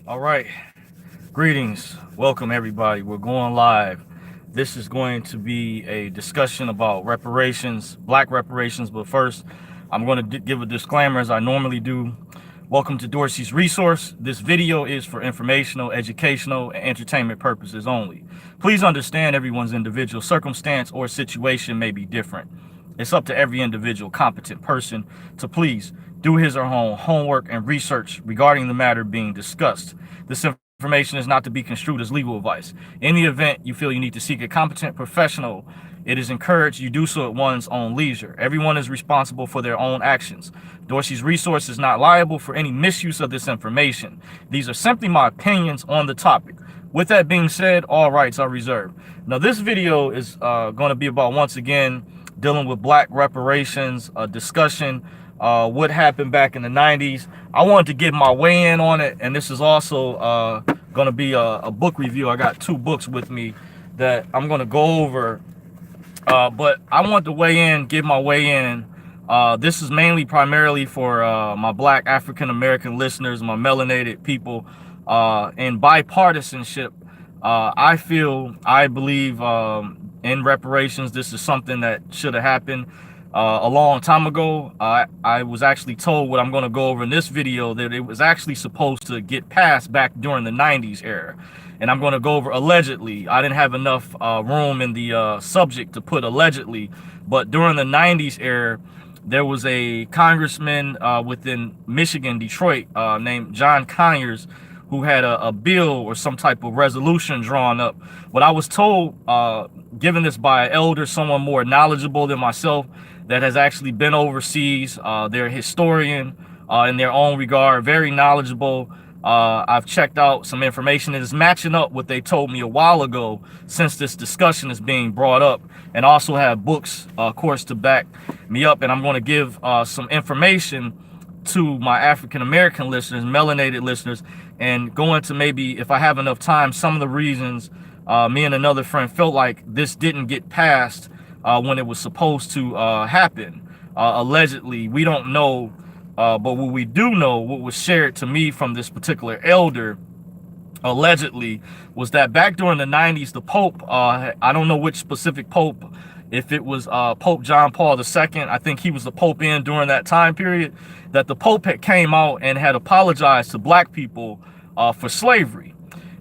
All right. Greetings. Welcome, everybody. We're going live. This is going to be a discussion about reparations, black reparations. But first, I'm going to give a disclaimer as I normally do. Welcome to Dorsey's Resource. This video is for informational, educational, and entertainment purposes only. Please understand everyone's individual circumstance or situation may be different. It's up to every individual competent person to please do his or her own homework and research regarding the matter being discussed. This information is not to be construed as legal advice. In the event you feel you need to seek a competent professional, it is encouraged you do so at one's own leisure. Everyone is responsible for their own actions. Dorsey's Resource is not liable for any misuse of this information. These are simply my opinions on the topic. With that being said, all rights are reserved. Now, this video is going to be about, once again, dealing with black reparations, a discussion, what happened back in the 90s. I wanted to get my weigh in on it, and this is also going to be a book review. I got two books with me that I'm going to go over, but I want to weigh in, give my weigh in. This is primarily for my black African-American listeners, my melanated people, in bipartisanship. I believe in reparations. This is something that should have happened a long time ago. I was actually told what I'm going to go over in this video, that it was actually supposed to get passed back during the 90s era. And I'm going to go over allegedly. I didn't have enough room in the subject to put allegedly, but during the 90s era, there was a congressman within Michigan, Detroit, named John Conyers, who had a bill or some type of resolution drawn up. What I was told, given this by an elder, someone more knowledgeable than myself, that has actually been overseas, they're a historian in their own regard, very knowledgeable. I've checked out some information that is matching up what they told me a while ago, since this discussion is being brought up, and also have books, of course, to back me up. And I'm going to give some information to my African-American listeners, melanated listeners, and go into, maybe if I have enough time, some of the reasons me and another friend felt like this didn't get passed when it was supposed to happen. Allegedly, we don't know, but what we do know, what was shared to me from this particular elder, allegedly, was that back during the 90s, the Pope, I don't know which specific Pope, if it was Pope John Paul II, I think he was the Pope during that time period, that the Pope had came out and had apologized to black people for slavery.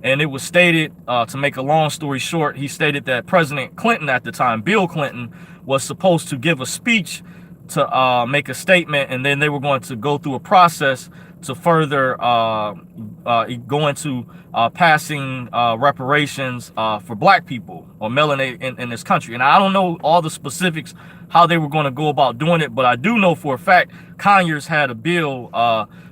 And it was stated, to make a long story short, he stated that President Clinton at the time, Bill Clinton, was supposed to give a speech to make a statement, and then they were going to go through a process to further go into passing reparations for black people or melanated in this country. And I don't know all the specifics how they were going to go about doing it, but I do know for a fact Conyers had a bill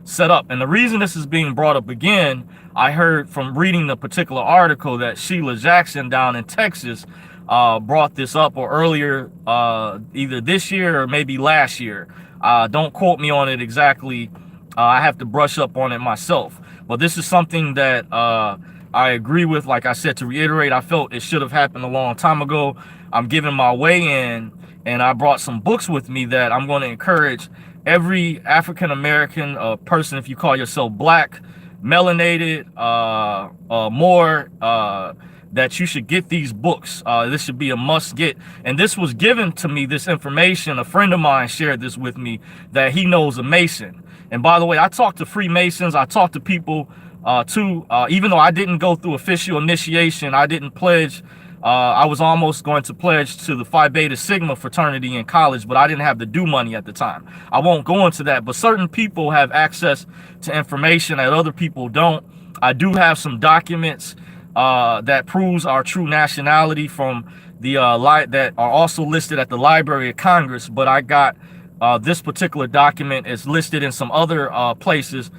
set up. And the reason this is being brought up again, I heard from reading the particular article that Sheila Jackson down in Texas brought this up, or earlier, either this year or maybe last year. Don't quote me on it exactly. I have to brush up on it myself. But this is something that I agree with. Like I said, to reiterate, I felt it should have happened a long time ago. I'm giving my way in, and I brought some books with me that I'm going to encourage every African-American person, if you call yourself black, melanated, more, that you should get these books. This should be a must get. And this was given to me, this information. A friend of mine shared this with me, that he knows a Mason. And by the way, I talked to Freemasons. I talked to people too, even though I didn't go through official initiation, I didn't pledge. I was almost going to pledge to the Phi Beta Sigma fraternity in college, but I didn't have the due money at the time. I won't go into that, but certain people have access to information that other people don't. I do have some documents that proves our true nationality from the that are also listed at the Library of Congress, but I got this particular document is listed in some other places,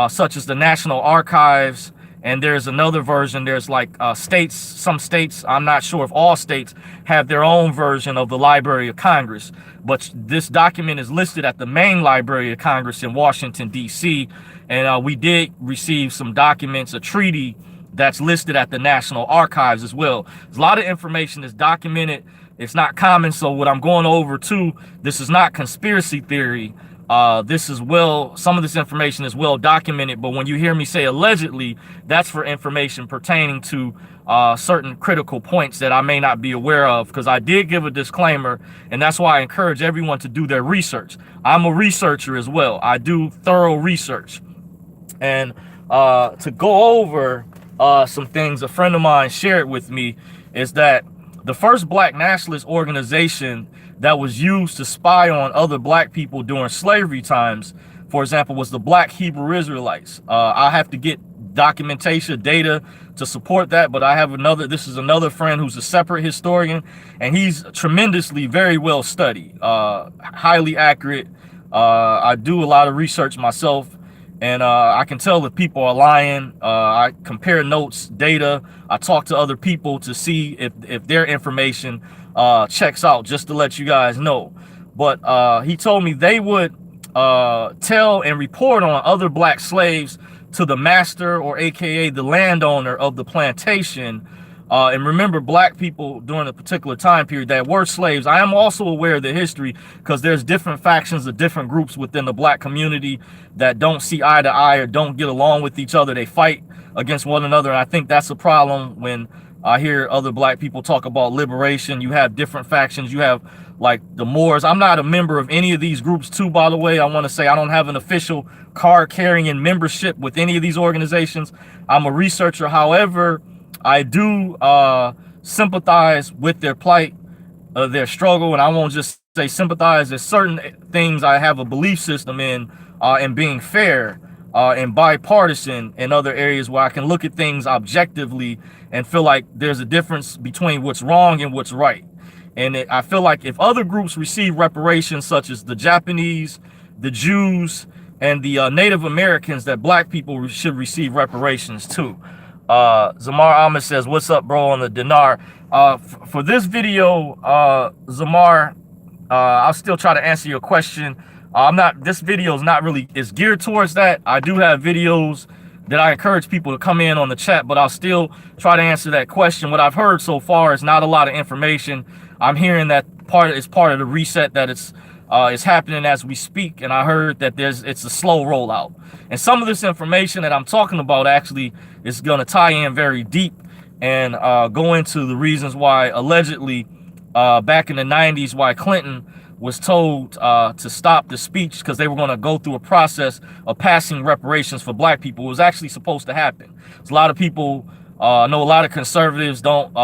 such as the National Archives, and there's another version. There's like some states, I'm not sure if all states have their own version of the Library of Congress, but this document is listed at the main Library of Congress in Washington, D.C., and we did receive some documents, a treaty that's listed at the National Archives as well. There's a lot of information that's documented. It's not common. So what I'm going over too, this is not conspiracy theory. This is some of this information is well documented, but when you hear me say allegedly, that's for information pertaining to certain critical points that I may not be aware of, because I did give a disclaimer, and that's why I encourage everyone to do their research. I'm a researcher as well. I do thorough research. And to go over some things a friend of mine shared with me is that the first black nationalist organization that was used to spy on other black people during slavery times, for example, was the Black Hebrew Israelites. I have to get documentation, data to support that, but this is another friend who's a separate historian, and he's tremendously very well studied, highly accurate. I do a lot of research myself, and I can tell if people are lying. I compare notes, data. I talk to other people to see if their information checks out, just to let you guys know. But he told me they would tell and report on other black slaves to the master, or AKA the landowner of the plantation. And remember, black people during a particular time period that were slaves. I am also aware of the history, because there's different factions of different groups within the black community that don't see eye to eye or don't get along with each other. They fight against one another. And I think that's a problem when I hear other black people talk about liberation. You have different factions. You have like the Moors. I'm not a member of any of these groups too, by the way. I want to say I don't have an official card carrying membership with any of these organizations. I'm a researcher. However, I do sympathize with their plight, their struggle, and I won't just say sympathize. There's certain things I have a belief system in, and being fair and bipartisan in other areas where I can look at things objectively and feel like there's a difference between what's wrong and what's right. And I feel like if other groups receive reparations, such as the Japanese, the Jews, and the Native Americans, that black people should receive reparations too. Zamar Ahmed says, "What's up, bro?" on the dinar. For this video, Zamar, I'll still try to answer your question. This video is not really is geared towards that. I do have videos that I encourage people to come in on the chat, but I'll still try to answer that question. What I've heard so far is not a lot of information. I'm hearing that part of the reset that it's happening as we speak, and I heard that it's a slow rollout. And some of this information that I'm talking about actually is going to tie in very deep and go into the reasons why allegedly back in the 90s why Clinton was told to stop the speech, because they were going to go through a process of passing reparations for black people. It was actually supposed to happen. So a lot of people know, a lot of conservatives don't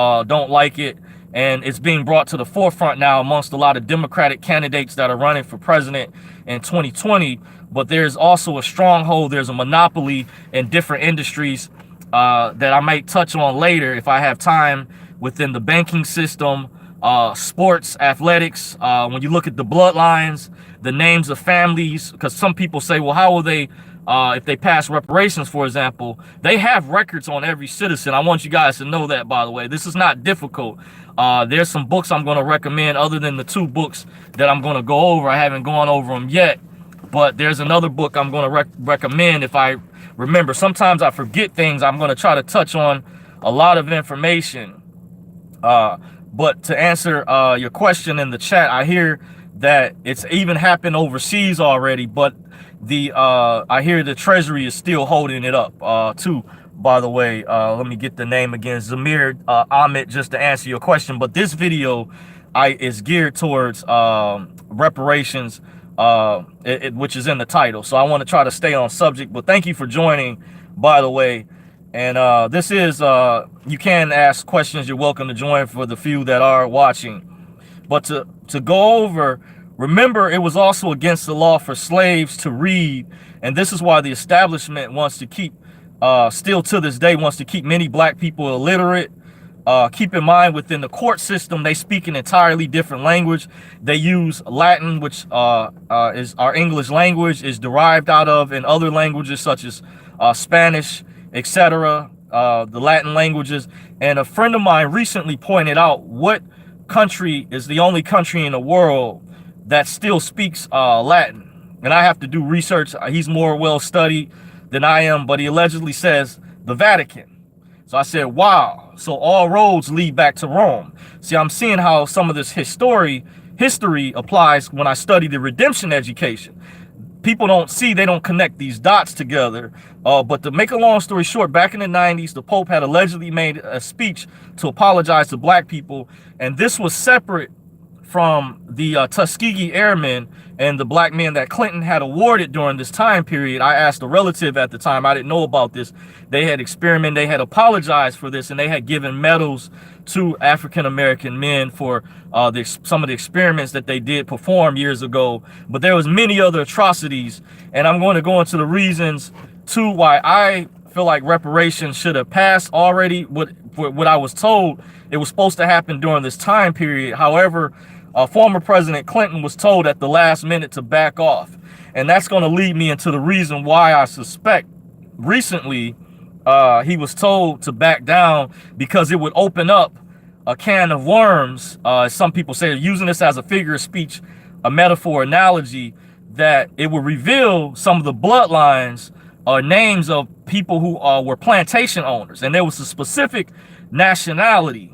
like it. And it's being brought to the forefront now amongst a lot of Democratic candidates that are running for president in 2020. But there's also a stronghold. There's a monopoly in different industries that I might touch on later if I have time, within the banking system, sports, athletics. When you look at the bloodlines, the names of families, because some people say, well, how will they, if they pass reparations, for example, they have records on every citizen. I want you guys to know that, by the way. This is not difficult. There's some books I'm going to recommend other than the two books that I'm going to go over. I haven't gone over them yet, but there's another book I'm going to recommend if I remember. Sometimes I forget things. I'm going to try to touch on a lot of information. But to answer your question in the chat, I hear that it's even happened overseas already, but I hear the Treasury is still holding it up too. By the way, let me get the name again, Zamir Ahmed, just to answer your question. But this video is geared towards reparations, which is in the title. So I want to try to stay on subject. But thank you for joining, by the way. And this is, you can ask questions. You're welcome to join for the few that are watching. But to go over, remember, it was also against the law for slaves to read. And this is why the establishment wants to keep, still to this day, wants to keep many black people illiterate. Keep in mind, within the court system, they speak an entirely different language. They use Latin, which is our English language, is derived out of, in other languages such as Spanish, etc., the Latin languages. And a friend of mine recently pointed out what country is the only country in the world that still speaks Latin. And I have to do research. He's more well studied than I am, but he allegedly says the Vatican. So I said, wow, so all roads lead back to Rome. See, I'm seeing how some of this history applies when I study the redemption education. people don't see, they don't connect these dots together. But to make a long story short, back in the 90s, the Pope had allegedly made a speech to apologize to black people. And this was separate from the Tuskegee Airmen and the black men that Clinton had awarded during this time period. I asked a relative at the time, I didn't know about this. They had experimented, they had apologized for this, and they had given medals to African-American men for some of the experiments that they did perform years ago. But there was many other atrocities, and I'm going to go into the reasons too why I feel like reparations should have passed already. What I was told, it was supposed to happen during this time period. However, former President Clinton was told at the last minute to back off. And that's going to lead me into the reason why I suspect recently he was told to back down, because it would open up a can of worms. Some people say, using this as a figure of speech, a metaphor, analogy, that it would reveal some of the bloodlines or names of people who were plantation owners. And there was a specific nationality,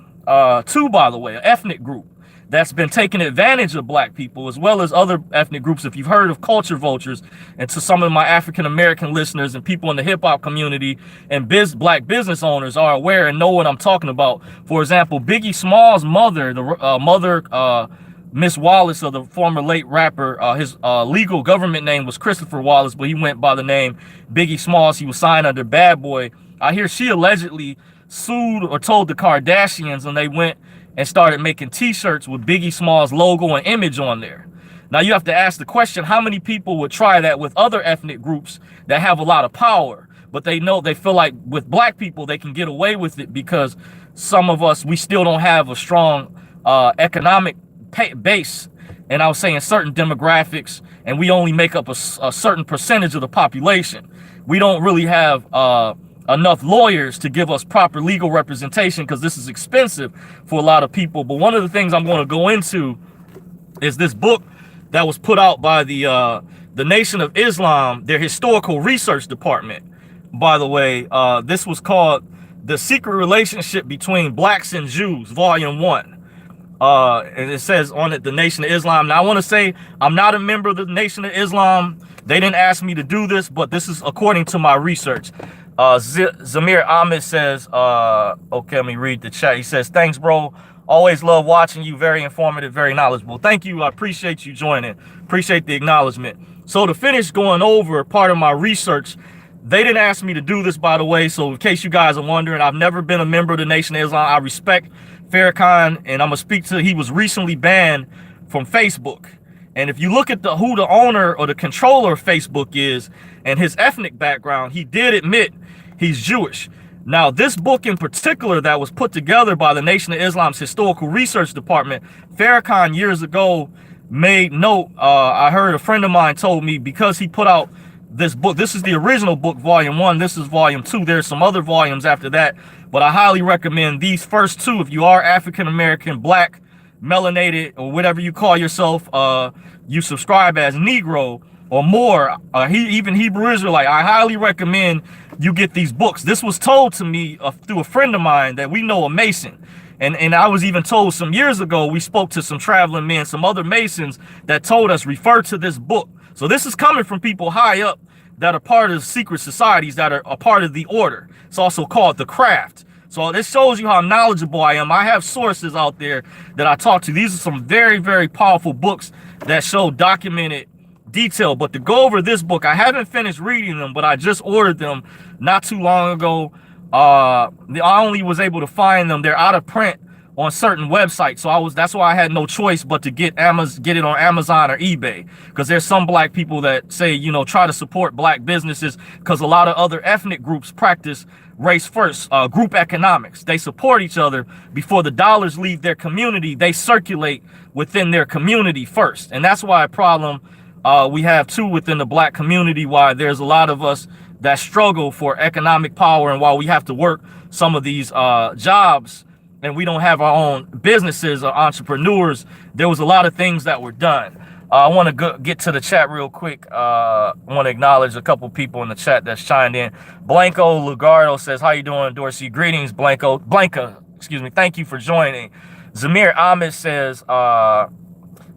too, by the way, an ethnic group that's been taking advantage of black people, as well as other ethnic groups. If you've heard of culture vultures, and to some of my African-American listeners and people in the hip-hop community and black business owners are aware and know what I'm talking about. For example, Biggie Small's mother, the Miss Wallace, of the former late rapper, his legal government name was Christopher Wallace, but he went by the name Biggie Smalls. He was signed under Bad Boy. I hear she allegedly sued or told the Kardashians, and they went and started making t-shirts with Biggie Smalls' logo and image on there. Now you have to ask the question, how many people would try that with other ethnic groups that have a lot of power, but they feel like with black people they can get away with it because some of us, we still don't have a strong economic base, and I was saying certain demographics, and we only make up a certain percentage of the population. We don't really have enough lawyers to give us proper legal representation, because this is expensive for a lot of people. But one of the things I'm going to go into is this book that was put out by the Nation of Islam, their historical research department. By the way, this was called The Secret Relationship Between Blacks and Jews, Volume 1. And it says on it, the Nation of Islam. Now, I want to say I'm not a member of the Nation of Islam. They didn't ask me to do this, but this is according to my research. Zamir Ahmed says, okay, let me read the chat. He says, thanks, bro. Always love watching you. Very informative, very knowledgeable. Thank you. I appreciate you joining. Appreciate the acknowledgement. So to finish going over part of my research, they didn't ask me to do this, by the way. So in case you guys are wondering, I've never been a member of the Nation of Islam. I respect Farrakhan, and I'm going to speak to, he was recently banned from Facebook. And if you look at who the owner or the controller of Facebook is and his ethnic background, he did admit he's Jewish. Now, this book in particular that was put together by the Nation of Islam's Historical Research Department, Farrakhan years ago made note. I heard a friend of mine told me, because he put out this book, this is the original book, Volume 1, this is Volume 2. There's some other volumes after that, but I highly recommend these first two if you are African-American, black, melanated, or whatever you call yourself, you subscribe as Negro or more, even Hebrew Israelite. I highly recommend you get these books. This was told to me through a friend of mine that we know, a Mason. And I was even told some years ago, we spoke to some traveling men, some other Masons that told us, refer to this book. So this is coming from people high up that are part of secret societies, that are a part of the order. It's also called the craft. So this shows you how knowledgeable I am. I have sources out there that I talk to. These are some very, very powerful books that show documented detail. But to go over this book, I haven't finished reading them, but I just ordered them not too long ago. I only was able to find them. They're out of print on certain websites. So that's why I had no choice but to get it on Amazon or eBay, because there's some black people that say, you know, try to support black businesses, because a lot of other ethnic groups practice race first, group economics. They support each other. Before the dollars leave their community, they circulate within their community first. And that's why a problem we have too within the black community, why there's a lot of us that struggle for economic power, and while we have to work some of these jobs and we don't have our own businesses or entrepreneurs, there was a lot of things that were done. I want to get to the chat real quick. I want to acknowledge a couple people in the chat that's chimed in. Blanco Lugardo says, how you doing, Dorsey? Greetings, Blanca, excuse me. Thank you for joining. Zamir Ahmed says,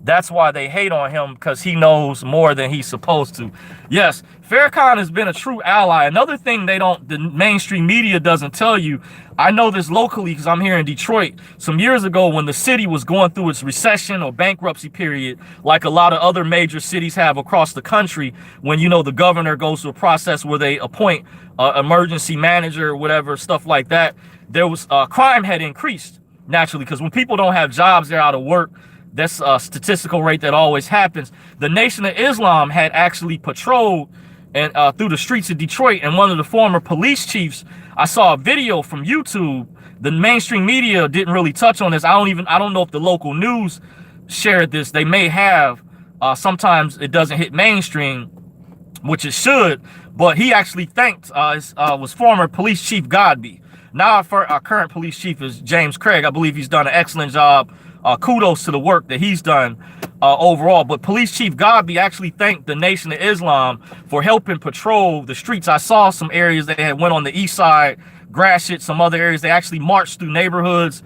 That's why they hate on him, because he knows more than he's supposed to. Yes, Farrakhan has been a true ally. Another thing the mainstream media doesn't tell you, I know this locally because I'm here in Detroit. Some years ago, when the city was going through its recession or bankruptcy period, like a lot of other major cities have across the country, when, you know, the governor goes through a process where they appoint emergency manager or whatever, stuff like that, there was crime had increased naturally, because when people don't have jobs, they're out of work. That's a statistical rate that always happens. The Nation of Islam had actually patrolled and through the streets of Detroit, and one of the former police chiefs, I saw a video from YouTube. The mainstream media didn't really touch on this. I don't know if the local news shared this. They may have. Sometimes it doesn't hit mainstream, which it should, but he actually thanked was former police chief Godby. Now our current police chief is James Craig. I believe he's done an excellent job. Kudos to the work that he's done overall. But Police Chief Godby actually thanked the Nation of Islam for helping patrol the streets. I saw some areas they had went on the east side, Gratiot, some other areas. They actually marched through neighborhoods,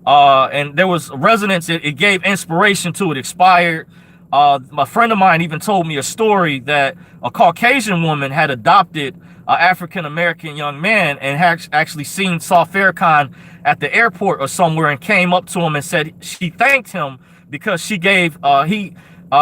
and there was residents. It gave inspiration to it. Expired. A friend of mine even told me a story that a Caucasian woman had adopted an African-American young man and had actually saw Farrakhan at the airport or somewhere, and came up to him and said she thanked him because she gave he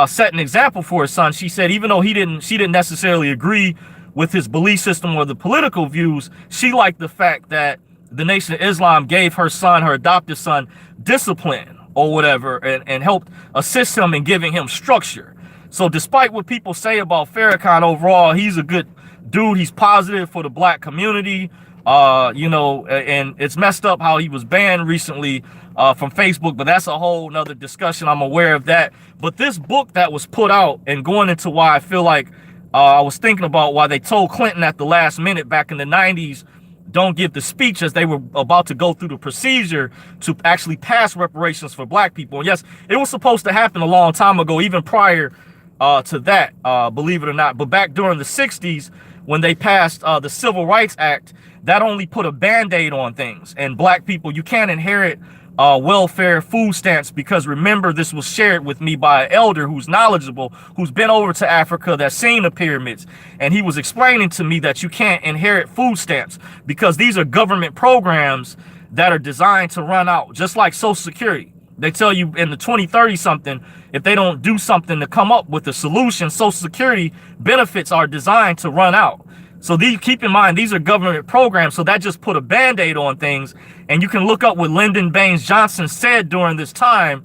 set an example for his son. She said even though she didn't necessarily agree with his belief system or the political views, she liked the fact that the Nation of Islam gave her son, her adopted son, discipline or whatever, and helped assist him in giving him structure. So despite what people say about Farrakhan, overall, he's a good dude. He's positive for the black community. You know, and it's messed up how he was banned recently from Facebook, but that's a whole nother discussion. I'm aware of that. But this book that was put out, and going into why I feel like I was thinking about why they told Clinton at the last minute back in the 90s, don't give the speech, as they were about to go through the procedure to actually pass reparations for black people. And yes, it was supposed to happen a long time ago, even prior to that, believe it or not. But back during the 60s, when they passed the Civil Rights Act, that only put a band-aid on things. And black people, you can't inherit welfare food stamps, because remember, this was shared with me by an elder who's knowledgeable, who's been over to Africa, that's seen the pyramids. And he was explaining to me that you can't inherit food stamps because these are government programs that are designed to run out, just like Social Security. They tell you in the 2030 something, if they don't do something to come up with a solution, Social Security benefits are designed to run out. So keep in mind, these are government programs. So that just put a band-aid on things. And you can look up what Lyndon Baines Johnson said during this time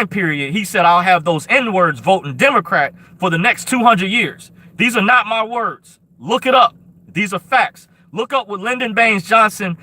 period. He said, I'll have those N-words voting Democrat for the next 200 years. These are not my words. Look it up. These are facts. Look up what Lyndon Baines Johnson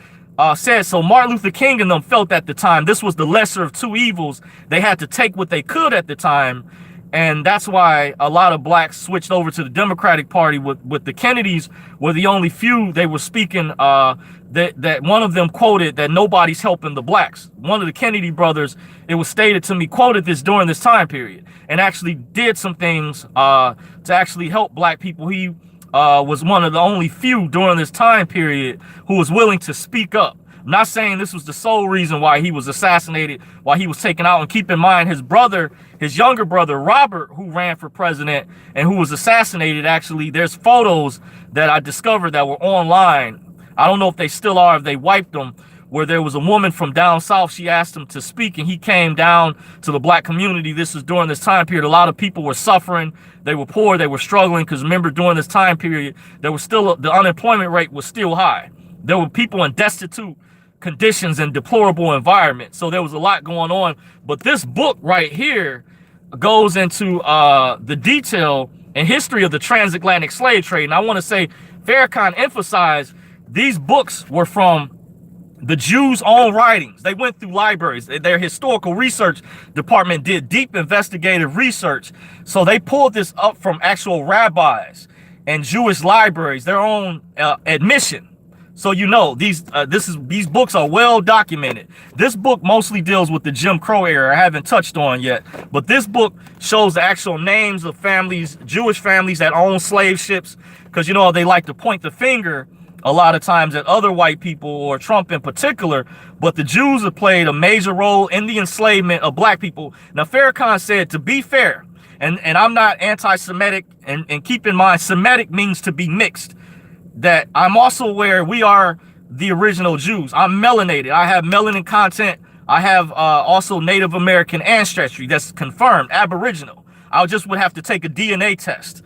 said. So Martin Luther King and them felt at the time this was the lesser of two evils. They had to take what they could at the time. And that's why a lot of blacks switched over to the Democratic Party. With the Kennedys were the only few. They were speaking that one of them quoted that nobody's helping the blacks. One of the Kennedy brothers, it was stated to me, quoted this during this time period, and actually did some things to actually help black people. He was one of the only few during this time period who was willing to speak up. I'm not saying this was the sole reason why he was assassinated, why he was taken out. And keep in mind, his brother, his younger brother, Robert, who ran for president and who was assassinated, actually, there's photos that I discovered that were online. I don't know if they still are, if they wiped them, where there was a woman from down south. She asked him to speak, and he came down to the black community. This was during this time period. A lot of people were suffering. They were poor. They were struggling, because remember, during this time period, there was still the unemployment rate was still high. There were people in destitute conditions and deplorable environment. So there was a lot going on. But this book right here goes into the detail and history of the transatlantic slave trade. And I want to say Farrakhan emphasized these books were from the Jews' own writings. They went through libraries. Their historical research department did deep investigative research. So they pulled this up from actual rabbis and Jewish libraries, their own admission. So you know, these books are well documented. This book mostly deals with the Jim Crow era. I haven't touched on yet, but this book shows the actual names of families, Jewish families that own slave ships, because you know they like to point the finger a lot of times at other white people or Trump in particular, but the Jews have played a major role in the enslavement of black people. Now, Farrakhan said, to be fair, and I'm not anti-Semitic, and keep in mind, Semitic means to be mixed, that I'm also aware we are the original Jews. I'm melanated. I have melanin content. I have also Native American ancestry that's confirmed, Aboriginal. I just would have to take a DNA test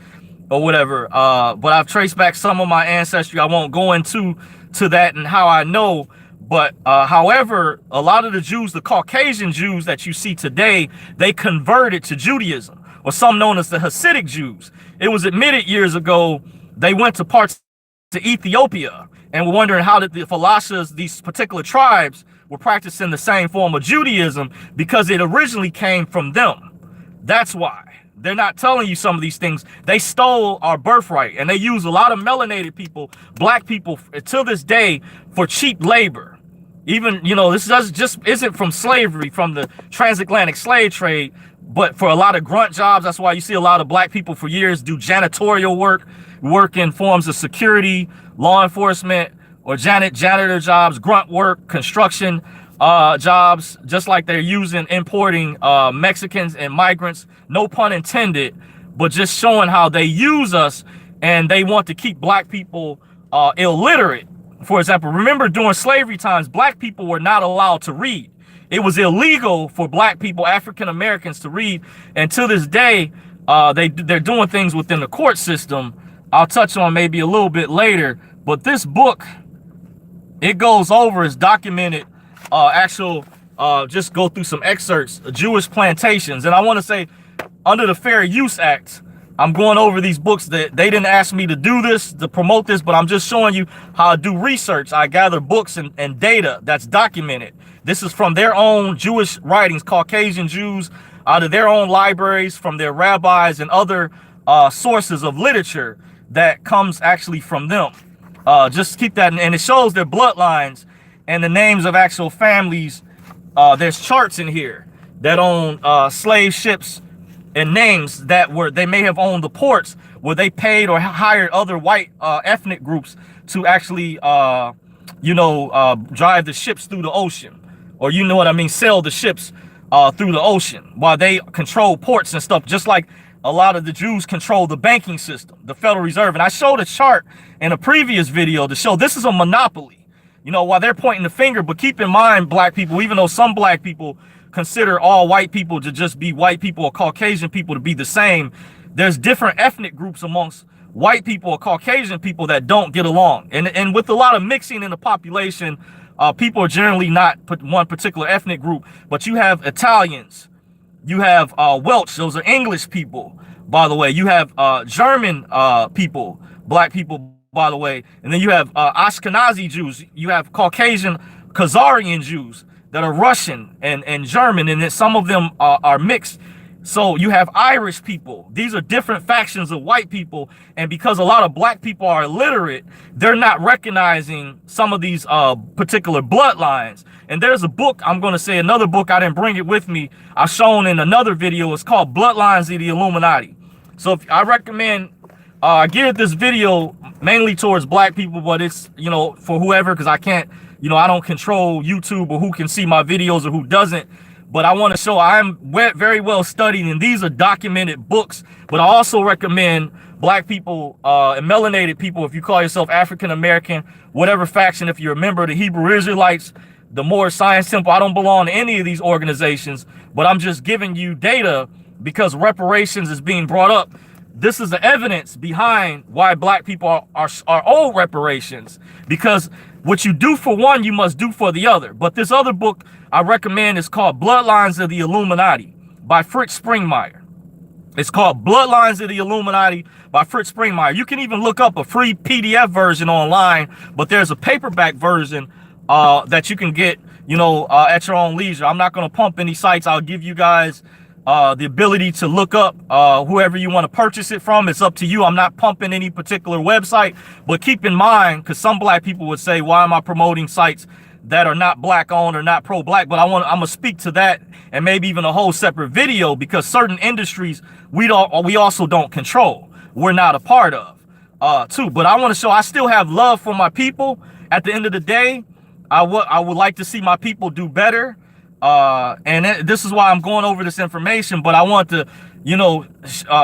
or whatever, but I've traced back some of my ancestry. I won't go into that and how I know, but however, a lot of the Jews, the Caucasian Jews that you see today, they converted to Judaism, or some known as the Hasidic Jews. It was admitted years ago they went to parts to Ethiopia and were wondering how did the Falashas, these particular tribes, were practicing the same form of Judaism, because it originally came from them. That's why. They're not telling you some of these things. They stole our birthright, and they use a lot of melanated people, black people, to this day for cheap labor. Even, you know, this just isn't from slavery, from the transatlantic slave trade, but for a lot of grunt jobs. That's why you see a lot of black people for years do janitorial work in forms of security, law enforcement, or janitor jobs, grunt work, construction jobs, just like they're importing Mexicans and migrants, no pun intended, but just showing how they use us, and they want to keep black people illiterate. For example, remember during slavery times, black people were not allowed to read. It was illegal for black people, African Americans, to read, and to this day, they're doing things within the court system I'll touch on maybe a little bit later. But this book, it goes over, is documented, just go through some excerpts, Jewish plantations. And I want to say, under the Fair Use Act, I'm going over these books that they didn't ask me to do this, to promote this, but I'm just showing you how I do research. I gather books and data that's documented. This is from their own Jewish writings, Caucasian Jews, out of their own libraries, from their rabbis and other sources of literature that comes actually from them. Just keep that, and it shows their bloodlines and the names of actual families. There's charts in here that own slave ships and names that they may have owned the ports where they paid or hired other white ethnic groups to actually, drive the ships through the ocean, or sell the ships through the ocean while they control ports and stuff, just like a lot of the Jews control the banking system, the Federal Reserve. And I showed a chart in a previous video to show this is a monopoly, while they're pointing the finger. But keep in mind, black people, even though some black people consider all white people to just be white people, or Caucasian people to be the same, there's different ethnic groups amongst white people or Caucasian people that don't get along. And with a lot of mixing in the population, people are generally not one particular ethnic group, but you have Italians, you have Welsh, those are English people, by the way. You have German people, black people, by the way. And then you have Ashkenazi Jews. You have Caucasian Khazarian Jews that are Russian and German, and then some of them are mixed. So you have Irish people. These are different factions of white people. And because a lot of black people are illiterate, they're not recognizing some of these particular bloodlines. And there's a book, I'm going to say another book, I didn't bring it with me, I've shown in another video. It's called Bloodlines of the Illuminati. So if I recommend, I geared this video mainly towards black people, but it's, for whoever, because I can't, I don't control YouTube or who can see my videos or who doesn't. But I want to show I'm very well studied, and these are documented books. But I also recommend black people and melanated people, if you call yourself African American, whatever faction, if you're a member of the Hebrew Israelites, the Moorish Science Temple. I don't belong to any of these organizations, but I'm just giving you data because reparations is being brought up. This is the evidence behind why black people are owed reparations, because what you do for one, you must do for the other. But this other book I recommend is called Bloodlines of the Illuminati by Fritz Springmeier. It's called Bloodlines of the Illuminati by Fritz Springmeier. You can even look up a free PDF version online, but there's a paperback version that you can get, at your own leisure. I'm not going to pump any sites. I'll give you guys the ability to look up whoever you want to purchase it from. It's up to you. I'm not pumping any particular website, but keep in mind, because some black people would say, why am I promoting sites that are not black owned or not pro-black? But I'm gonna speak to that, and maybe even a whole separate video, because certain industries we also don't control, we're not a part of. too. But I want to show I still have love for my people. At the end of the day, I would like to see my people do better. This is why I'm going over this information. But I want to,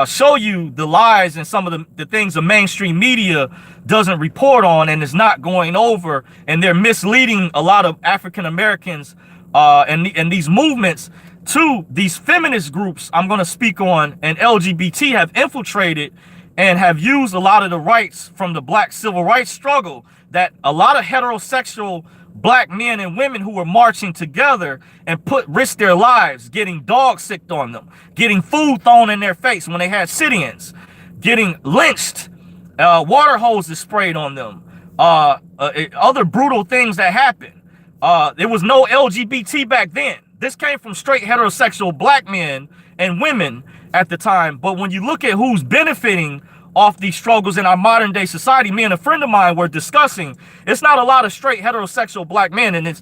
show you the lies and some of the things the mainstream media doesn't report on and is not going over, and they're misleading a lot of African Americans and these movements to these feminist groups I'm going to speak on, and LGBT have infiltrated and have used a lot of the rights from the black civil rights struggle that a lot of heterosexual black men and women who were marching together and risked their lives, getting dog sicked on them, getting food thrown in their face when they had sit-ins, getting lynched, water hoses sprayed on them, other brutal things that happened. There was no LGBT back then. This came from straight heterosexual black men and women at the time. But when you look at who's benefiting off these struggles in our modern day society, me and a friend of mine were discussing, it's not a lot of straight heterosexual black men. And it's,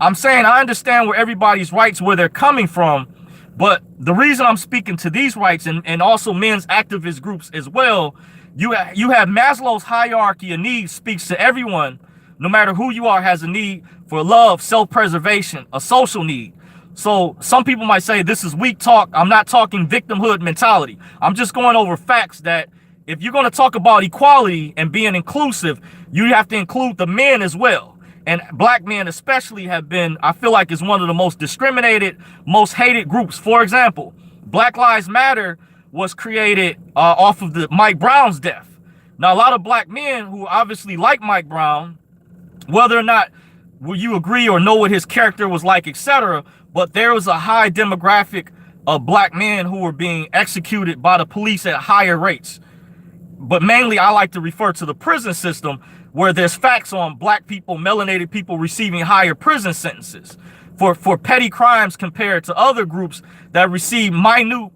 I'm saying I understand where everybody's rights, where they're coming from. But the reason I'm speaking to these rights and also men's activist groups as well, you have Maslow's hierarchy of needs speaks to everyone, no matter who you are, has a need for love, self-preservation, a social need. So some people might say this is weak talk. I'm not talking victimhood mentality. I'm just going over facts that if you're going to talk about equality and being inclusive, you have to include the men as well. And black men especially have been, I feel like, is one of the most discriminated, most hated groups. For example, Black Lives Matter was created off of the Mike Brown's death. Now, a lot of black men who obviously like Mike Brown, whether or not will you agree or know what his character was like, etc., but there was a high demographic of black men who were being executed by the police at higher rates. But mainly I like to refer to the prison system, where there's facts on black people, melanated people receiving higher prison sentences for petty crimes compared to other groups that receive minute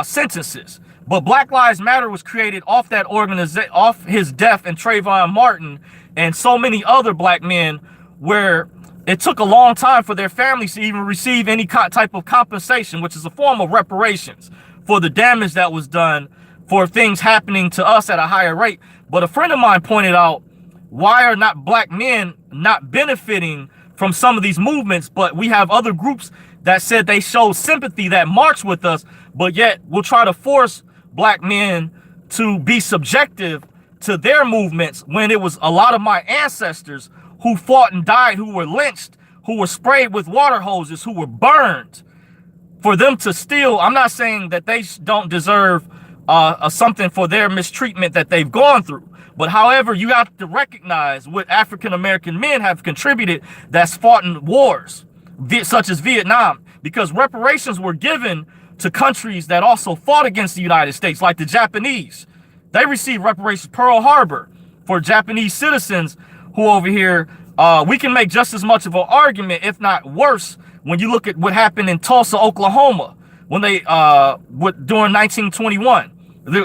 sentences. But Black Lives Matter was created off that organization, off his death, and Trayvon Martin and so many other black men, where it took a long time for their families to even receive any type of compensation, which is a form of reparations for the damage that was done for things happening to us at a higher rate. But a friend of mine pointed out, why are not black men not benefiting from some of these movements? But we have other groups that said they showed sympathy, that march with us, but yet we'll try to force black men to be subjective to their movements, when it was a lot of my ancestors who fought and died, who were lynched, who were sprayed with water hoses, who were burned. For them to still, I'm not saying that they don't deserve something for their mistreatment that they've gone through. But however, you have to recognize what African-American men have contributed that's fought in wars, such as Vietnam, because reparations were given to countries that also fought against the United States, like the Japanese. They received reparations. Pearl Harbor, for Japanese citizens who over here, we can make just as much of an argument, if not worse, when you look at what happened in Tulsa, Oklahoma, when they, during 1921,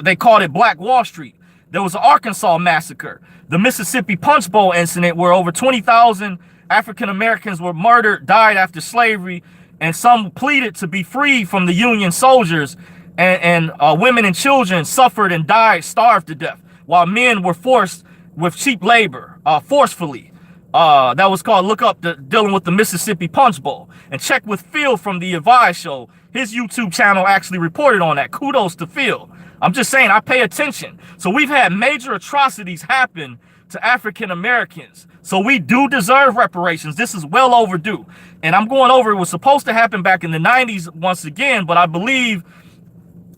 they called it Black Wall Street. There was an Arkansas massacre, the Mississippi Punch Bowl incident, where over 20,000 African Americans were murdered, died after slavery, and some pleaded to be freed from the Union soldiers, and women and children suffered and died, starved to death, while men were forced with cheap labor, forcefully. That was called, look up dealing with the Mississippi Punch Bowl, and check with Phil from the Advice Show. His YouTube channel actually reported on that. Kudos to Phil. I'm just saying, I pay attention. So we've had major atrocities happen to African Americans. So we do deserve reparations. This is well overdue. And I'm going over, it was supposed to happen back in the 90s once again, but I believe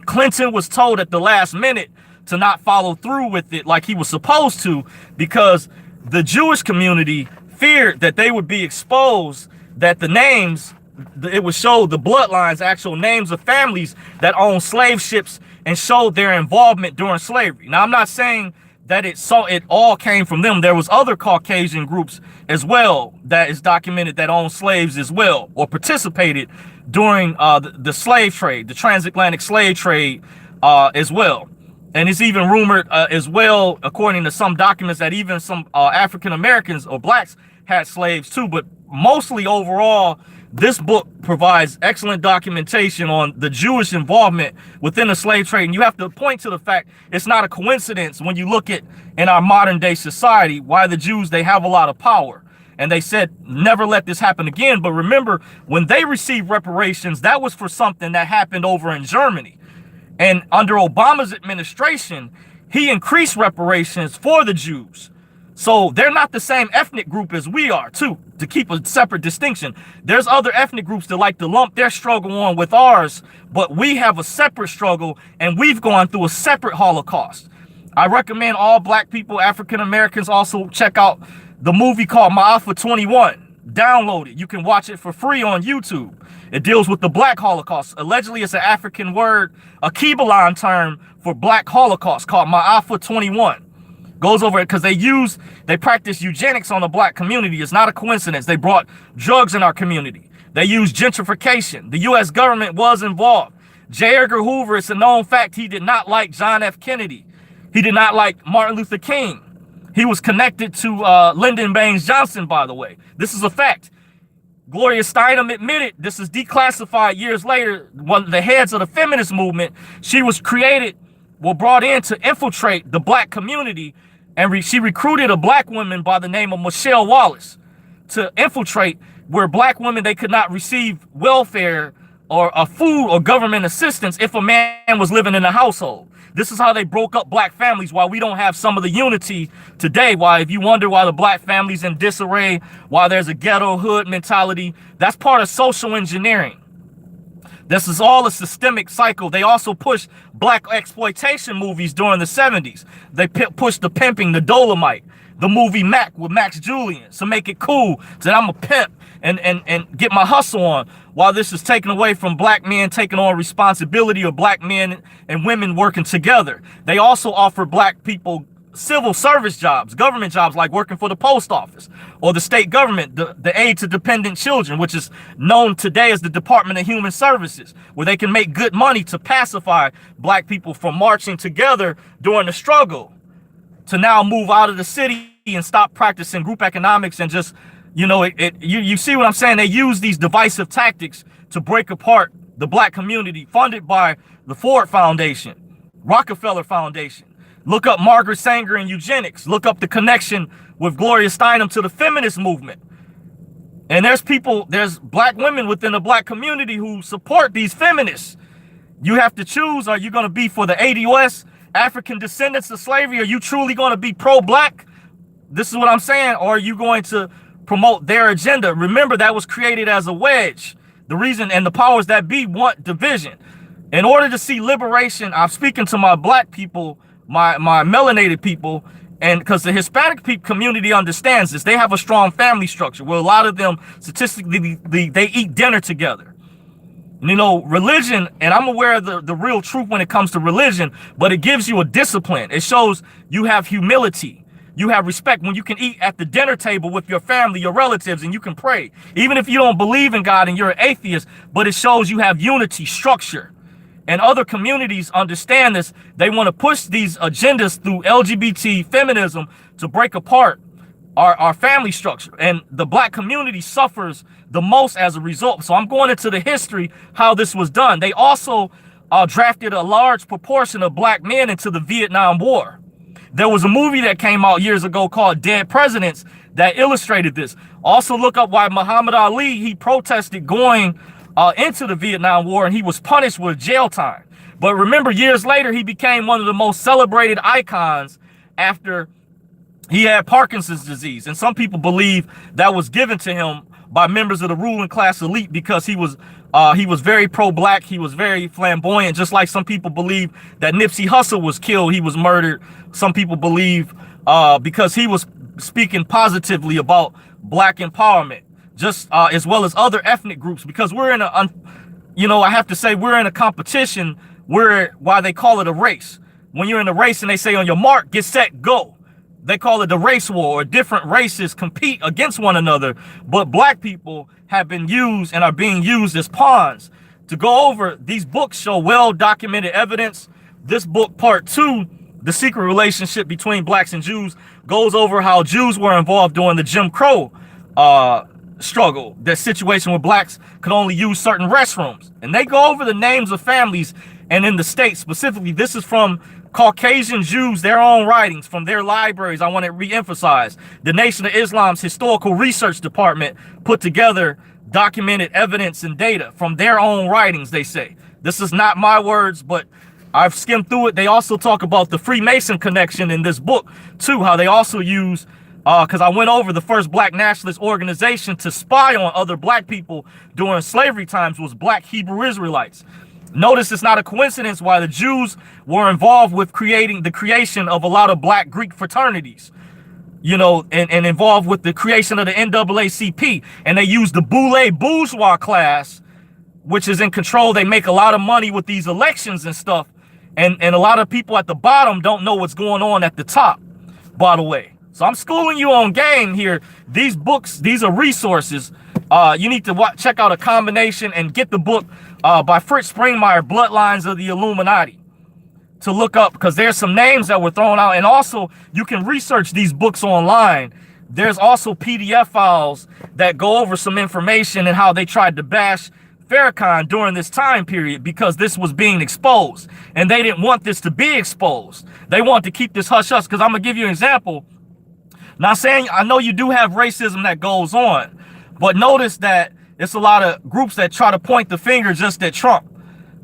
Clinton was told at the last minute to not follow through with it like he was supposed to, because the Jewish community feared that they would be exposed, that the names, it would show the bloodlines, actual names of families that owned slave ships and showed their involvement during slavery. Now, I'm not saying that it all came from them. There was other Caucasian groups as well that is documented that owned slaves as well, or participated during the slave trade, the transatlantic slave trade as well. And it's even rumored as well, according to some documents, that even some African Americans or blacks had slaves too. But mostly overall, This book provides excellent documentation on the Jewish involvement within the slave trade. And you have to point to the fact it's not a coincidence when you look at in our modern day society why the Jews, they have a lot of power. And they said, never let this happen again. But remember, when they received reparations, that was for something that happened over in Germany. And under Obama's administration, he increased reparations for the Jews. So they're not the same ethnic group as we are, too, to keep a separate distinction. There's other ethnic groups that like to lump their struggle on with ours, but we have a separate struggle, and we've gone through a separate Holocaust. I recommend all black people, African Americans, also check out the movie called Ma'afa 21. Download it. You can watch it for free on YouTube. It deals with the Black Holocaust. Allegedly, it's an African word, a Kibbalan term for Black Holocaust called Ma'afa 21. Goes over it because they practice eugenics on the black community. It's not a coincidence. They brought drugs in our community. They used gentrification. The U.S. government was involved. J. Edgar Hoover, it's a known fact, he did not like John F. Kennedy. He did not like Martin Luther King. He was connected to Lyndon Baines Johnson, by the way. This is a fact. Gloria Steinem admitted, this is declassified years later, one of the heads of the feminist movement. She was brought in to infiltrate the black community, and she recruited a black woman by the name of Michelle Wallace to infiltrate where black women, they could not receive welfare or food or government assistance if a man was living in the household. This is how they broke up black families, why we don't have some of the unity today. Why, if you wonder why the black family's in disarray, why there's a ghetto hood mentality, that's part of social engineering. This is all a systemic cycle. They also pushed black exploitation movies during the 70s. They pushed the pimping, the Dolomite, the movie Mac with Max Julian to make it cool that I'm a pimp and get my hustle on, while this is taken away from black men taking on responsibility of black men and women working together. They also offer black people civil service jobs, government jobs like working for the post office or the state government, the aid to dependent children, which is known today as the Department of Human Services, where they can make good money to pacify black people from marching together during the struggle to now move out of the city and stop practicing group economics and just, you see what I'm saying? They use these divisive tactics to break apart the black community, funded by the Ford Foundation, Rockefeller Foundation. Look up Margaret Sanger and eugenics. Look up the connection with Gloria Steinem to the feminist movement. And there's black women within the black community who support these feminists. You have to choose, are you going to be for the ADOS, African descendants of slavery? Are you truly going to be pro-black? This is what I'm saying. Or are you going to promote their agenda? Remember, that was created as a wedge. The reason, and the powers that be want division. In order to see liberation, I'm speaking to my black people, my melanated people, and because the Hispanic community understands this. They have a strong family structure where a lot of them statistically they eat dinner together. Religion, and I'm aware of the real truth when it comes to religion, but it gives you a discipline. It shows you have humility. You have respect when you can eat at the dinner table with your family, your relatives, and you can pray. Even if you don't believe in God and you're an atheist, but it shows you have unity, structure. And other communities understand this. They want to push these agendas through LGBT feminism to break apart our family structure. And the black community suffers the most as a result. So I'm going into the history, how this was done. They also drafted a large proportion of black men into the Vietnam War. There was a movie that came out years ago called Dead Presidents that illustrated this. Also look up why Muhammad Ali, he protested going into the Vietnam War, and he was punished with jail time. But remember, years later, he became one of the most celebrated icons after he had Parkinson's disease. And some people believe that was given to him by members of the ruling class elite because he was very pro-black. He was very flamboyant, just like some people believe that Nipsey Hussle was killed. He was murdered. Some people believe because he was speaking positively about black empowerment, just as well as other ethnic groups, because we're in I have to say we're in a competition why they call it a race. When you're in a race and they say on your mark, get set, go. They call it the race war, or different races compete against one another. But black people have been used and are being used as pawns to go over. These books show well-documented evidence. This book, part 2, The Secret Relationship Between Blacks and Jews, goes over how Jews were involved during the Jim Crow struggle, that situation where blacks could only use certain restrooms. And they go over the names of families, and in the States specifically, this is from Caucasian Jews, their own writings from their libraries. I want to re-emphasize, the Nation of Islam's Historical Research Department put together documented evidence and data from their own writings, they say. This is not my words, but I've skimmed through it. They also talk about the Freemason connection in this book too, how they also use, because I went over the first black nationalist organization to spy on other black people during slavery times was Black Hebrew Israelites. Notice it's not a coincidence why the Jews were involved with the creation of a lot of black Greek fraternities, you know, and involved with the creation of the NAACP. And they use the boule bourgeois class, which is in control. They make a lot of money with these elections and stuff. And a lot of people at the bottom don't know what's going on at the top, by the way. So I'm schooling you on game here. These books, these are resources. You need to check out A Combination and get the book by Fritz Springmeier, Bloodlines of the Illuminati, to look up, because there's some names that were thrown out. And also, you can research these books online. There's also PDF files that go over some information and how they tried to bash Farrakhan during this time period, because this was being exposed and they didn't want this to be exposed. They want to keep this hush hush. Because I'm gonna give you an example. Not saying, I know you do have racism that goes on, but notice that it's a lot of groups that try to point the finger just at Trump,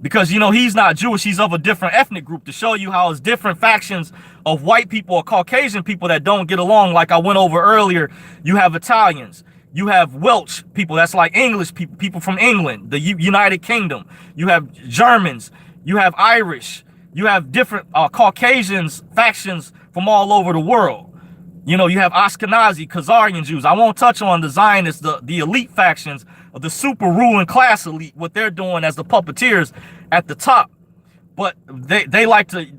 because, you know, he's not Jewish, he's of a different ethnic group, to show you how it's different factions of white people or Caucasian people that don't get along. Like I went over earlier, you have Italians, you have Welsh people, that's like English people, people from England, the United Kingdom. You have Germans, you have Irish, you have different Caucasians, factions from all over the world. You know, you have Ashkenazi, Khazarian Jews. I won't touch on the Zionists, the elite factions of the super ruling class elite, what they're doing as the puppeteers at the top. But they like to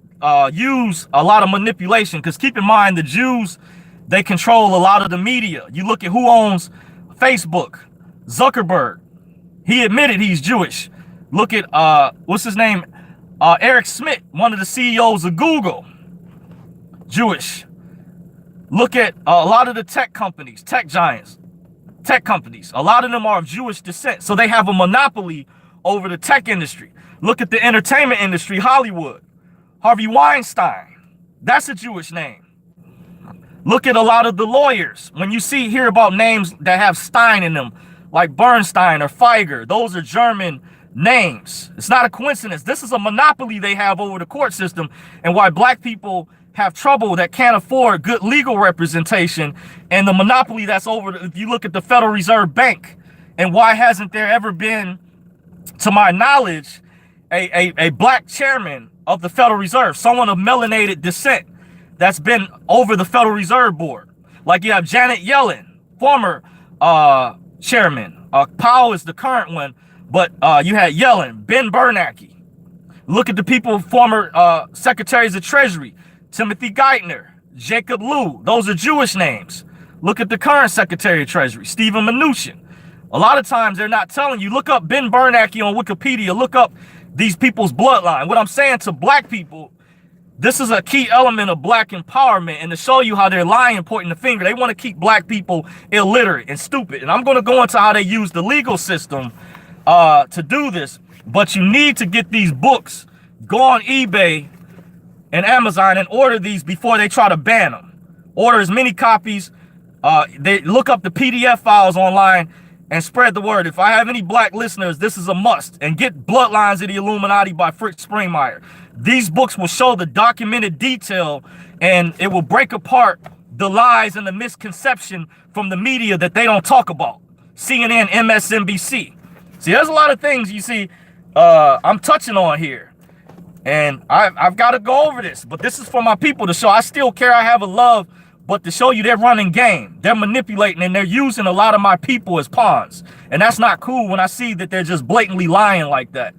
use a lot of manipulation, because keep in mind, the Jews, they control a lot of the media. You look at who owns Facebook. Zuckerberg. He admitted he's Jewish. Look at, what's his name? Eric Schmidt, one of the CEOs of Google. Jewish. Look at a lot of the tech companies, tech giants, tech companies. A lot of them are of Jewish descent. So they have a monopoly over the tech industry. Look at the entertainment industry, Hollywood. Harvey Weinstein. That's a Jewish name. Look at a lot of the lawyers. When you hear about names that have Stein in them, like Bernstein or Feiger, those are German names. It's not a coincidence. This is a monopoly they have over the court system, and why black people have trouble that can't afford good legal representation, and the monopoly that's over. If you look at the Federal Reserve Bank, and why hasn't there ever been, to my knowledge, a black chairman of the Federal Reserve, someone of melanated descent that's been over the Federal Reserve Board? Like you have Janet Yellen, former chairman. Powell is the current one, but you had Yellen, Ben Bernanke. Look at the people, former secretaries of Treasury. Timothy Geithner, Jacob Lew, those are Jewish names. Look at the current Secretary of Treasury, Stephen Mnuchin. A lot of times they're not telling you. Look up Ben Bernanke on Wikipedia. Look up these people's bloodline. What I'm saying to black people, this is a key element of black empowerment, and to show you how they're lying, pointing the finger. They want to keep black people illiterate and stupid. And I'm going to go into how they use the legal system to do this. But you need to get these books. Go on eBay and Amazon and order these before they try to ban them. Order as many copies. They look up the PDF files online and spread the word. If I have any black listeners, this is a must. And get Bloodlines of the Illuminati by Fritz Springmeier. These books will show the documented detail, and it will break apart the lies and the misconception from the media that they don't talk about. CNN, MSNBC. See, there's a lot of things you see I'm touching on here. And I've got to go over this, but this is for my people to show I still care, I have a love, but to show you they're running game. They're manipulating, and they're using a lot of my people as pawns. And that's not cool when I see that they're just blatantly lying like that.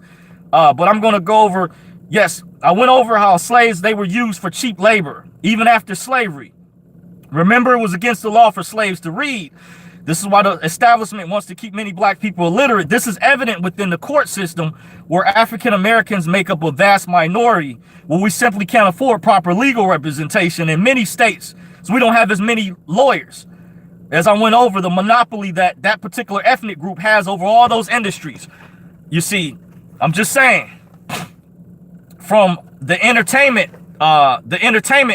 But I'm going to go over, yes, I went over how slaves, they were used for cheap labor, even after slavery. Remember, it was against the law for slaves to read. This is why the establishment wants to keep many black people illiterate. This is evident within the court system, where African Americans make up a vast minority, where we simply can't afford proper legal representation in many states. So we don't have as many lawyers. as I went over the monopoly that that particular ethnic group has over all those industries. You see, I'm just saying, from the entertainment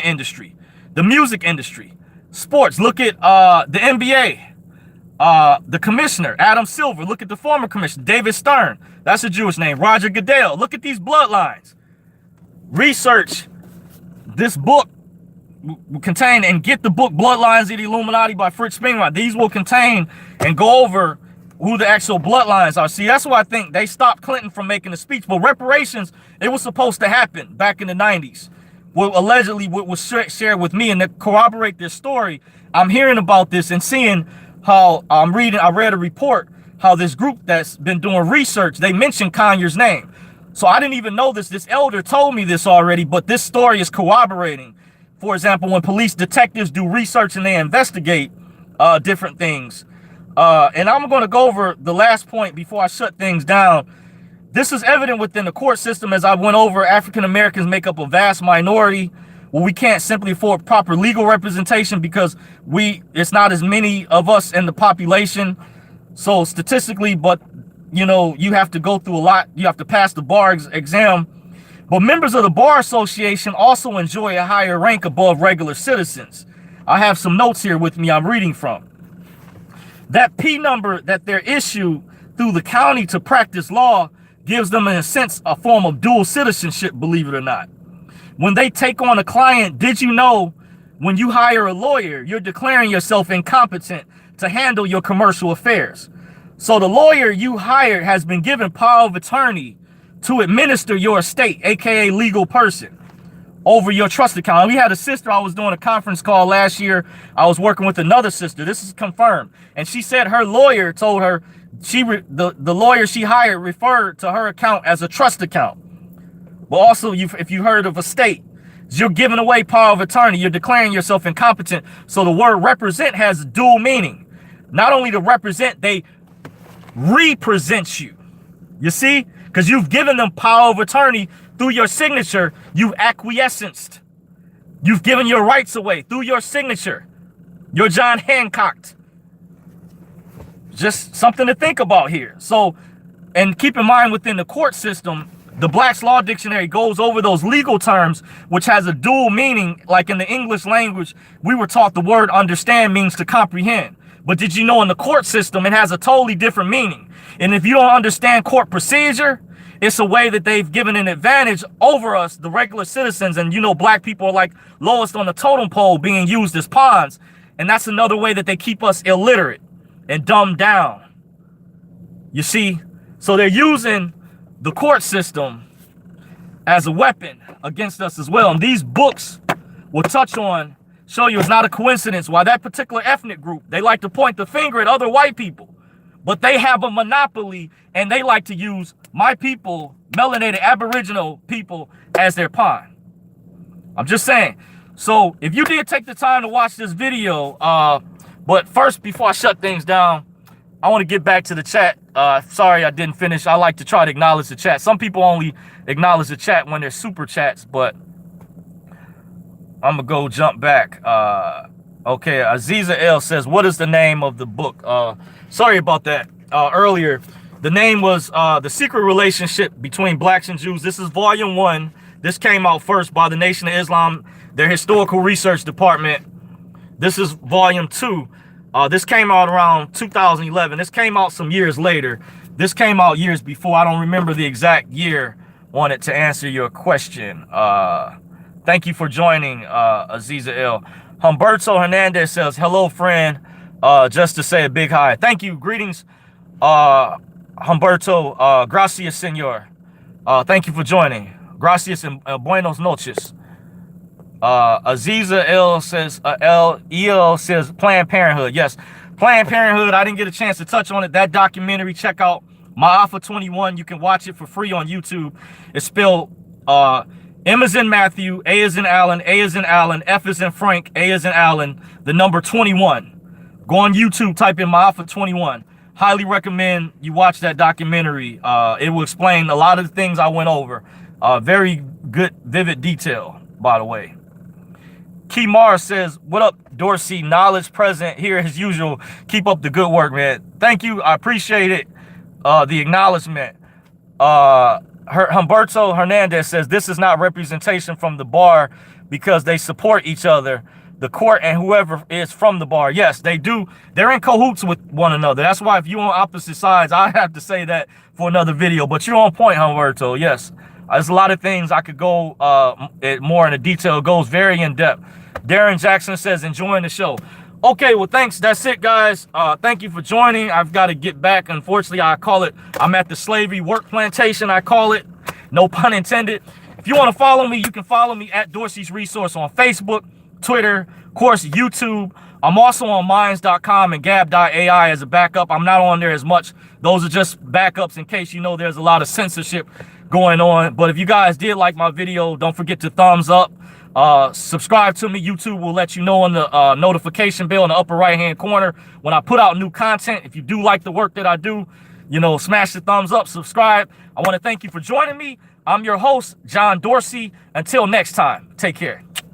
industry, the music industry, sports. Look at the NBA, the commissioner, Adam Silver. Look at the former commissioner, David Stern. That's a Jewish name. Roger Goodell. Look at these bloodlines. Research this book will contain, and get the book Bloodlines of the Illuminati by Fritz Springmeier. These will contain and go over who the actual bloodlines are. See, that's why I think they stopped Clinton from making the speech. But reparations, it was supposed to happen back in the 90s. Well, allegedly what was shared with me, and to corroborate this story, I'm hearing about this and seeing how I read a report, how this group that's been doing research, they mentioned Conyers' name. So I didn't even know this. This elder told me this already, but this story is corroborating. For example, when police detectives do research and they investigate different things. And I'm going to go over the last point before I shut things down. This is evident within the court system. As I went over, African Americans make up a vast minority. Well, we can't simply afford proper legal representation because it's not as many of us in the population. So statistically, but you know, you have to go through a lot. You have to pass the bar exam. But members of the Bar Association also enjoy a higher rank above regular citizens. I have some notes here with me I'm reading from. That P number that they're issued through the county to practice law gives them, in a sense, a form of dual citizenship, believe it or not. When they take on a client, did you know when you hire a lawyer, you're declaring yourself incompetent to handle your commercial affairs? So the lawyer you hired has been given power of attorney to administer your estate, aka legal person, over your trust account. And we had a sister, I was doing a conference call last year. I was working with another sister. This is confirmed. And she said her lawyer told her the lawyer she hired referred to her account as a trust account. But also, if you heard of estate, you're giving away power of attorney. You're declaring yourself incompetent. So the word represent has dual meaning. Not only to represent, they represent you. You see? Because you've given them power of attorney through your signature. You've acquiesced. You've given your rights away through your signature. You're John Hancock. Just something to think about here. So, and keep in mind, within the court system, the Black's Law Dictionary goes over those legal terms, which has a dual meaning. Like in the English language, we were taught the word understand means to comprehend. But did you know in the court system, it has a totally different meaning? And if you don't understand court procedure, it's a way that they've given an advantage over us, the regular citizens. And you know, black people are like lowest on the totem pole, being used as pawns. And that's another way that they keep us illiterate and dumbed down. You see, so they're using the court system as a weapon against us as well. And these books will touch on, show you it's not a coincidence why that particular ethnic group, they like to point the finger at other white people, but they have a monopoly and they like to use my people, melanated Aboriginal people, as their pawn. I'm just saying. So if you did take the time to watch this video, but first, before I shut things down, I want to get back to the chat. Sorry I didn't finish. I like to try to acknowledge the chat. Some people only acknowledge the chat when there's super chats, but I'm going to go jump back. Okay, Aziza L says, what is the name of the book? Sorry about that. Earlier, the name was The Secret Relationship Between Blacks and Jews. This is volume 1. This came out first by the Nation of Islam, their historical research department. This is volume 2. This came out around 2011. This came out some years later. This came out years before. I don't remember the exact year on it to answer your question. Thank you for joining, Aziza L. Humberto Hernandez says, hello, friend. Just to say a big hi. Thank you. Greetings, Humberto. Gracias, senor. Thank you for joining. Gracias and buenos noches. Aziza L says, El says Planned Parenthood. Yes, Planned Parenthood. I didn't get a chance to touch on it. That documentary, check out Ma'afa 21. You can watch it for free on YouTube. It's spelled M as in Matthew, A as in Allen, A as in Allen, F as in Frank, A as in Allen, the number 21. Go on YouTube, type in Ma'afa 21. Highly recommend you watch that documentary. It will explain a lot of the things I went over. Very good, vivid detail, by the way. Kemar says, what up, Dorsey? Knowledge present here as usual. Keep up the good work, man. Thank you. I appreciate it. The acknowledgement. Humberto Hernandez says, this is not representation from the bar because they support each other, the court and whoever is from the bar. Yes, they do. They're in cahoots with one another. That's why if you're on opposite sides, I have to say that for another video. But you're on point, Humberto. Yes. There's a lot of things I could go more into detail. It goes very in depth. Darren Jackson says, enjoying the show. Okay, well, thanks. That's it, guys. Thank you for joining. I've got to get back. Unfortunately, I'm at the slavery work plantation, I call it. No pun intended. If you want to follow me, you can follow me at Dorsey's Resource on Facebook, Twitter, of course, YouTube. I'm also on minds.com and gab.ai as a backup. I'm not on there as much. Those are just backups in case you know there's a lot of censorship going on. But if you guys did like my video, don't forget to thumbs up. Subscribe to me. YouTube will let you know on the notification bell in the upper right hand corner when I put out new content. If you do like the work that I do, you know, smash the thumbs up, subscribe. I want to thank you for joining me. I'm your host, John Dorsey. Until next time, take care.